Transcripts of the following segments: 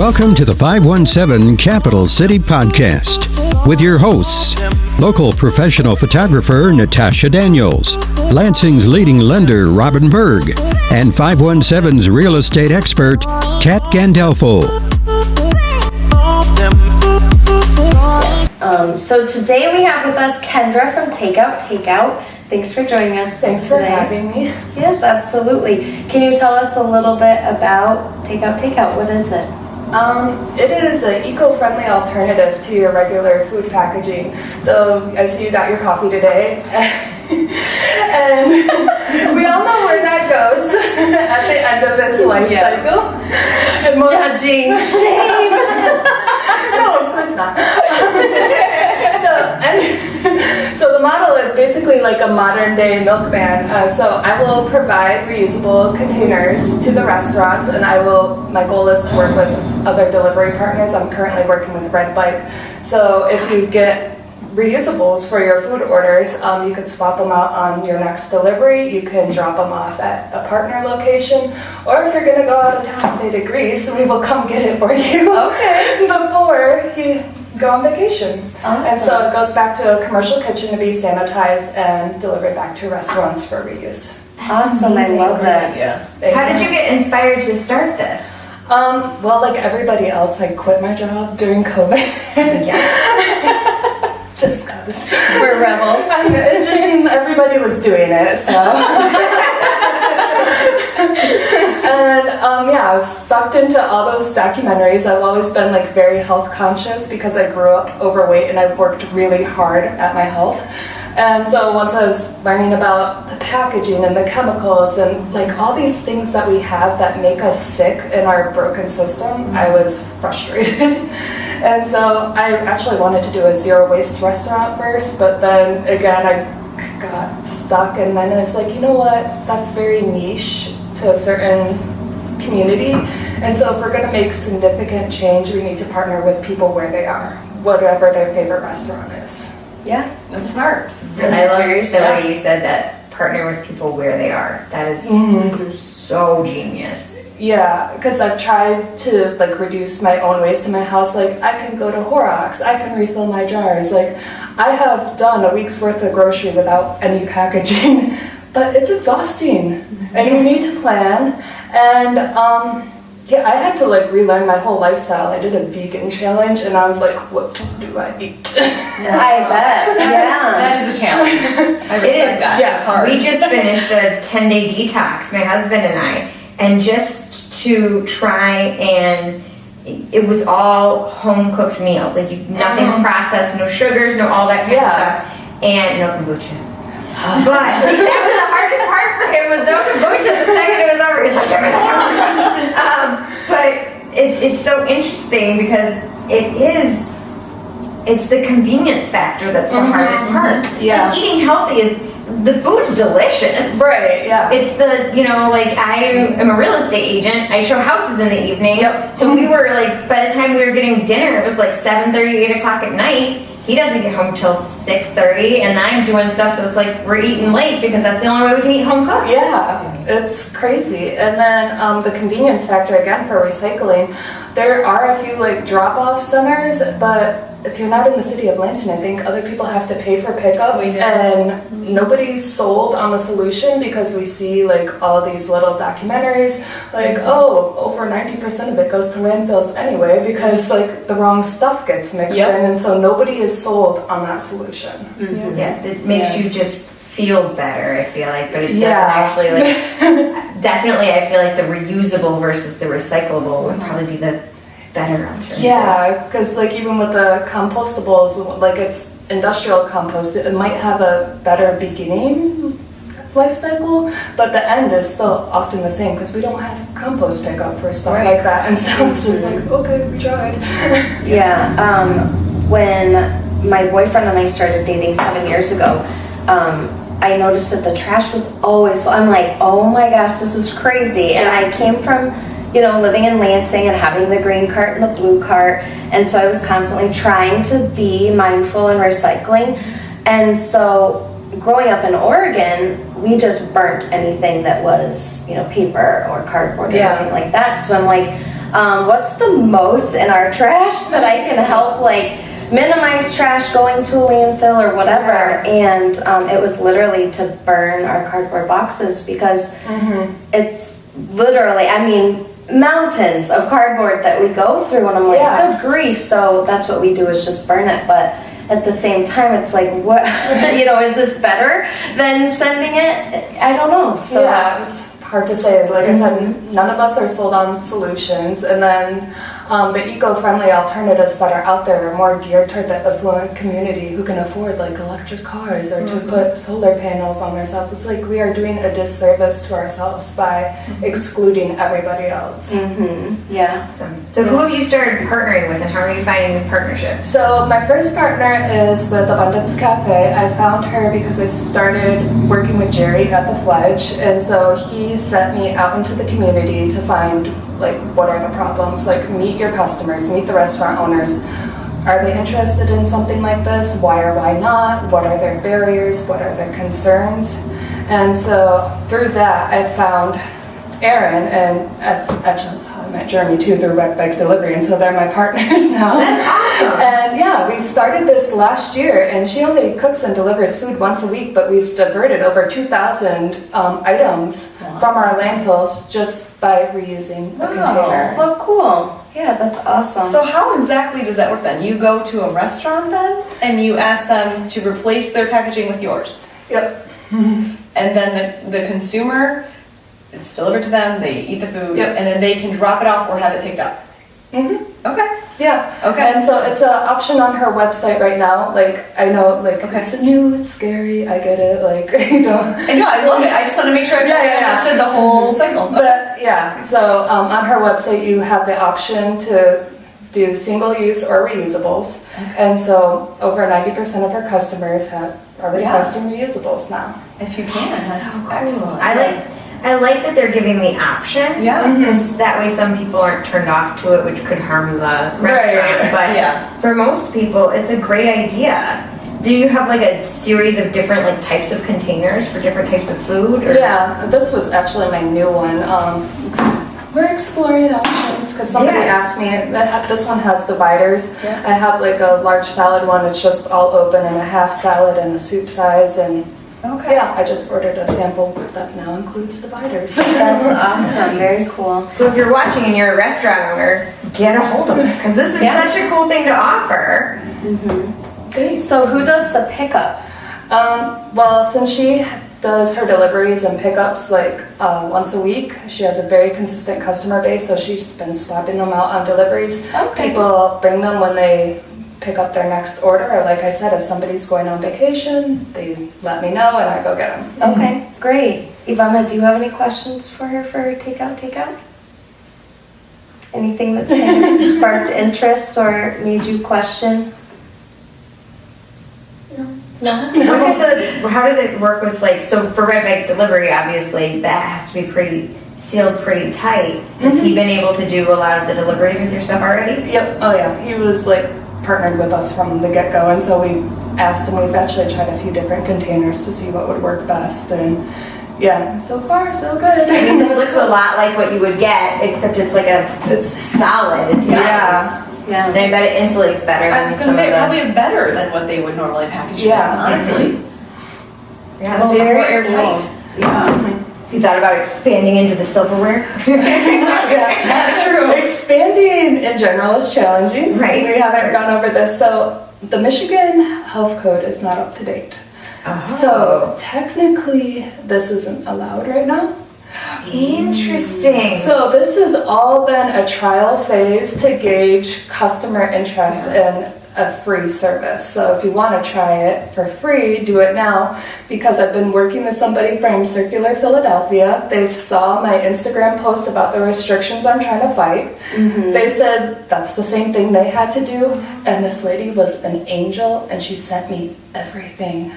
Welcome to the 517 Capital City Podcast with your hosts, local professional photographer Natasha Daniels, Lansing's leading lender Robyn Berg, and 517's real estate expert Kat Gandolfo. So today we have with us Kendra from Takeout Takeout. Thanks for joining us. Thanks for having me. Yes, absolutely. Can you tell us a little bit about Takeout Takeout? What is it? It is an eco-friendly alternative to your regular food packaging. So I see you got your coffee today. And we all know where that goes at the end of its life cycle. Judging. Shame. No, of course not. So the model is basically like a modern day milkman. So I will provide reusable containers to the restaurants, and my goal is to work with other delivery partners. I'm currently working with Red Bike. So if you get reusables for your food orders, you could swap them out on your next delivery. You can drop them off at a partner location, or if you're going to go out of town, say to Greece, we will come get it for you. Okay. Before you go on vacation. Awesome. And so it goes back to a commercial kitchen to be sanitized and delivered back to restaurants for reuse. Awesome. I love that. Yeah. How did you get inspired to start this? Well, like everybody else, I quit my job during COVID. Yeah. Just because. We're rebels. It just seemed everybody was doing it, so. And I was sucked into all those documentaries. I've always been like very health conscious because I grew up overweight and I've worked really hard at my health. And so once I was learning about the packaging and the chemicals and like all these things that we have that make us sick in our broken system, I was frustrated. And so I actually wanted to do a zero waste restaurant first, but then again I got stuck, and then it's like, you know what, that's very niche to a certain community. And so if we're going to make significant change, we need to partner with people where they are, whatever their favorite restaurant is. Yeah, that's smart. And I love the way you said that, partner with people where they are. That is so genius. Yeah, because I've tried to like reduce my own waste in my house. Like I can go to Horrocks, I can refill my jars. Like I have done a week's worth of grocery without any packaging, but it's exhausting and you need to plan. And I had to like relearn my whole lifestyle. I did a vegan challenge and I was like, what do I eat? I bet. Yeah. That is a challenge. I respect that. Yeah. It's hard. We just finished a 10-day detox, my husband and I, and just to try and it was all home cooked meals, like nothing processed, no sugars, no all that kind of stuff, and no kombucha. But that was the hardest part for him, was no kombucha. The second it was over, he's like, give me the kombucha. But it's so interesting because it's the convenience factor that's the hardest part. Yeah. Like eating healthy the food's delicious. Right, yeah. It's like I am a real estate agent. I show houses in the evening. Yep. So we were like, by the time we were getting dinner, it was like 7:30, 8 o'clock at night. He doesn't get home till 6:30, and I'm doing stuff, so it's like we're eating late because that's the only way we can eat home cooked. Yeah, it's crazy. And then the convenience factor again for recycling. There are a few like drop-off centers, but if you're not in the city of Lansing, I think other people have to pay for pickup. We do. And nobody's sold on the solution because we see like all these little documentaries like, over 90% of it goes to landfills anyway because like the wrong stuff gets mixed in, and so nobody is sold on that solution. Mm-hmm. Yeah, it makes you just feel better, I feel like, but it doesn't actually like. Definitely, I feel like the reusable versus the recyclable would probably be the better alternative. Yeah, because like even with the compostables, like it's industrial compost, it might have a better beginning life cycle, but the end is still often the same because we don't have compost pickup for stuff like that, and so it's just like, okay, we tried. When my boyfriend and I started dating 7 years ago, I noticed that the trash was always full. I'm like, oh my gosh, this is crazy. And I came from living in Lansing and having the green cart and the blue cart, and so I was constantly trying to be mindful in recycling. And so growing up in Oregon, we just burnt anything that was paper or cardboard or anything like that. So I'm like, what's the most in our trash that I can help like minimize trash going to a landfill or whatever. And it was literally to burn our cardboard boxes because it's literally, I mean, mountains of cardboard that we go through, and I'm like, good grief. So that's what we do, is just burn it. But at the same time, it's like, what, you know, is this better than sending it? I don't know. So it's hard to say. Like I said, none of us are sold on solutions, and then the eco-friendly alternatives that are out there are more geared toward the affluent community who can afford like electric cars or to put solar panels on their stuff. It's like we are doing a disservice to ourselves by excluding everybody else. Yeah. Awesome. So who have you started partnering with, and how are you finding these partnerships? So my first partner is with Abundance Cafe. I found her because I started working with Jerry at the Fledge, and so he sent me out into the community to find like what are the problems, like meet your customers, meet the restaurant owners. Are they interested in something like this? Why or why not? What are their barriers? What are their concerns? And so through that, I found Erin, and that's how I met Jeremy too, through Red Bike Delivery, and so they're my partners now. That's awesome. And yeah, we started this last year, and she only cooks and delivers food once a week, but we've diverted over 2,000 items from our landfills just by reusing a container. Well, cool. Yeah, that's awesome. So how exactly does that work then? You go to a restaurant then, and you ask them to replace their packaging with yours? Yep. And then the consumer, it's delivered to them, they eat the food, Yep. and then they can drop it off or have it picked up? Okay. Yeah. Okay. And so it's an option on her website right now. Like, I know, like, it's new, it's scary, I get it, like, you know. I know, I love it. I just want to make sure I understood the whole cycle. But yeah, so on her website you have the option to do single use or reusables. And so over 90% of her customers are requesting reusables now. If you can, that's So cool. excellent. I like that they're giving the option. Yeah. Because that way some people aren't turned off to it, which could harm the restaurant. But for most people, it's a great idea. Do you have like a series of different like types of containers for different types of food? Or? Yeah, this was actually my new one. We're exploring options because somebody asked me, this one has dividers. I have like a large salad one, it's just all open, and a half salad and a soup size, and I just ordered a sample that now includes dividers. That's awesome. Very cool. So if you're watching and you're a restaurant owner, get a hold of it, because this is such a cool thing to offer. So who does the pickup? Well, since she does her deliveries and pickups like once a week, she has a very consistent customer base, so she's been swapping them out on deliveries. People bring them when they pick up their next order, or like I said, if somebody's going on vacation, they let me know and I go get them. Okay, great. Evana, do you have any questions for her for Takeout Takeout? Anything that's kind of sparked interest or made you question? No. How does it work with like, so for Red Bike Delivery, obviously that has to be pretty sealed pretty tight. Has he been able to do a lot of the deliveries with your stuff already? Yep. Oh yeah, he was like partnered with us from the get-go, and so we asked him, we've actually tried a few different containers to see what would work best, and yeah, so far so good. I mean, this looks a lot like what you would get, except it's like it's solid, it's nice. Yeah. And I bet it insulates better I than was some going to say, of it probably is better than what they would normally package in, honestly. Yeah, It's very more airtight. Yeah. You thought about expanding into the silverware? Yeah, that's true. Expanding in general is challenging. Right. We haven't gone over this. So the Michigan Health Code is not up to date. So technically this isn't allowed right now. Interesting. So this has all been a trial phase to gauge customer interest in a free service. So if you want to try it for free, do it now, because I've been working with somebody from Circular Philadelphia. They saw my Instagram post about the restrictions I'm trying to fight. They said that's the same thing they had to do, and this lady was an angel, and she sent me everything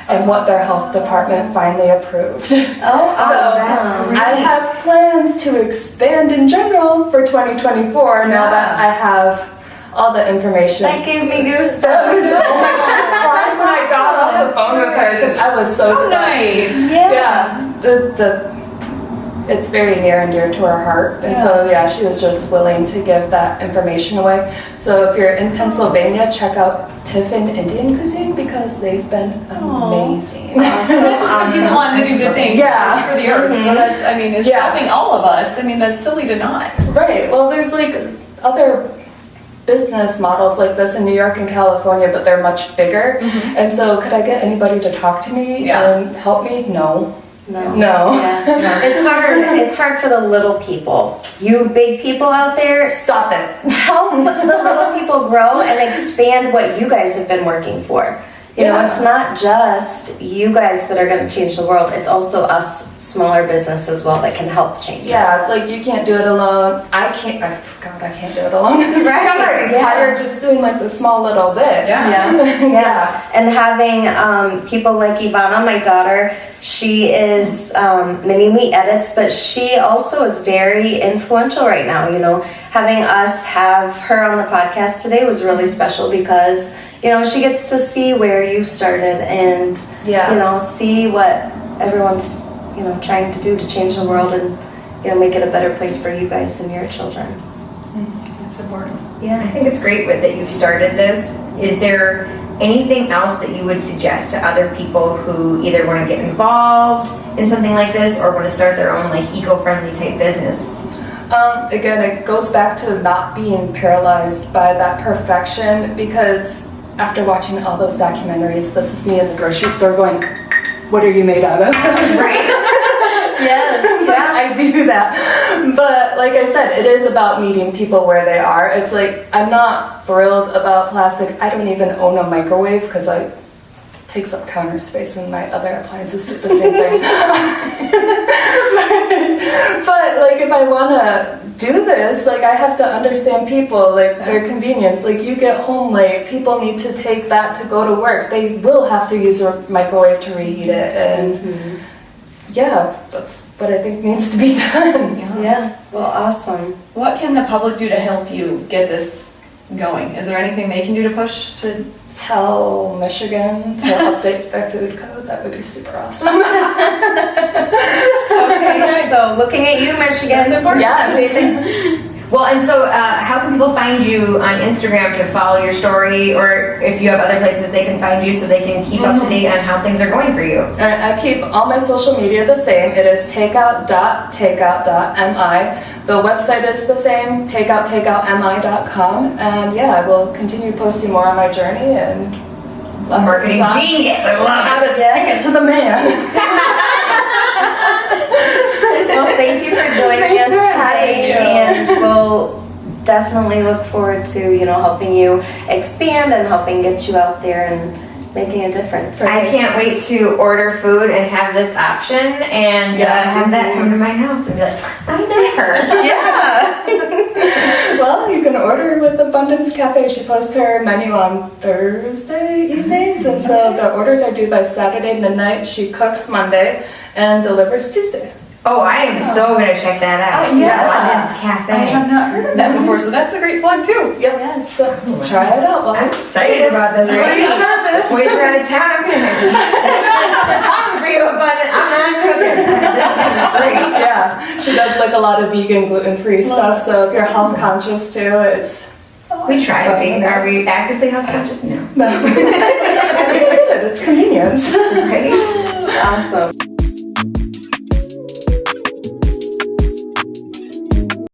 and what their health department finally approved. That's great. I have plans to expand in general for 2024 now that I have all the information. That gave me goosebumps. Oh my God, I got off the phone with her because I was so stuck. Nice. Yeah, it's very near and dear to her heart. And so, yeah, she was just willing to give that information away. So if you're in Pennsylvania, check out Tiffin Indian Cuisine because they've been amazing. So that's just people want to do good things for the earth. So that's, I mean, it's helping all of us. I mean, that's silly to not. Right. Well, there's like other business models like this in New York and California, but they're much bigger. And so could I get anybody to talk to me and help me? No. Yeah. It's hard for the little people. You big people out there, Stop it. help the little people grow and expand what you guys have been working for. You know, it's not just you guys that are going to change the world. It's also us smaller business as well that can help change it. Yeah, it's like you can't do it alone. I can't do it alone. Right, I'm already tired just doing like the small little bit. Yeah. And having people like Evana, my daughter, she is mini me edits, but she also is very influential right now. You know, having us have her on the podcast today was really special because, you know, she gets to see where you started and, you know, see what everyone's, you know, trying to do to change the world and, you know, make it a better place for you guys and your children. It's important. Yeah, I think it's great that you've started this. Is there anything else that you would suggest to other people who either want to get involved in something like this or want to start their own like eco-friendly type business? Again, it goes back to not being paralyzed by that perfection because after watching all those documentaries, this is me in the grocery store going, what are you made out of? Right. Yes, yeah, I do that. But like I said, it is about meeting people where they are. It's like, I'm not thrilled about plastic. I don't even own a microwave because it takes up counter space and my other appliances do the same thing. but like if I want to do this, like I have to understand people, like their convenience. Like you get home late, people need to take that to go to work. They will have to use a microwave to reheat it and that's what I think needs to be done. Yeah, well, awesome. What can the public do to help you get this going? Is there anything they can do to push to Tell Michigan to update their food code? That would be super awesome. Okay, so looking at you, Michigan. Yes. Well, and so how can people find you on Instagram to follow your story, or if you have other places they can find you so they can keep up to date on how things are going for you? All right, I keep all my social media the same. It is takeout.takeout.mi. The website is the same, takeouttakeoutmi.com. And yeah, I will continue posting more on my journey and Marketing genius. I love how to stick it to the man. Well, thank you for joining us today, and we'll definitely look forward to, you know, helping you expand and helping get you out there and making a difference. I can't wait to order food and have this option and have that come to my house and be like, I know her. Yeah. Well, you can order with Abundance Cafe. She posts her menu on Thursday evenings, and so the orders are due by Saturday midnight. She cooks Monday and delivers Tuesday. Oh, I am so going to check that out. Abundance Cafe. I have not heard of that before, so that's a great plug too. Yep. Yes. So try it out. Well, I'm excited about this. Free service. Boys are out of town. I'm going to hungry, but I'm not cooking. This is great. Yeah, she does like a lot of vegan, gluten-free stuff. So if you're health conscious too, it's. We try to be. Are we actively health conscious? No. No. It's convenience. Right? Awesome.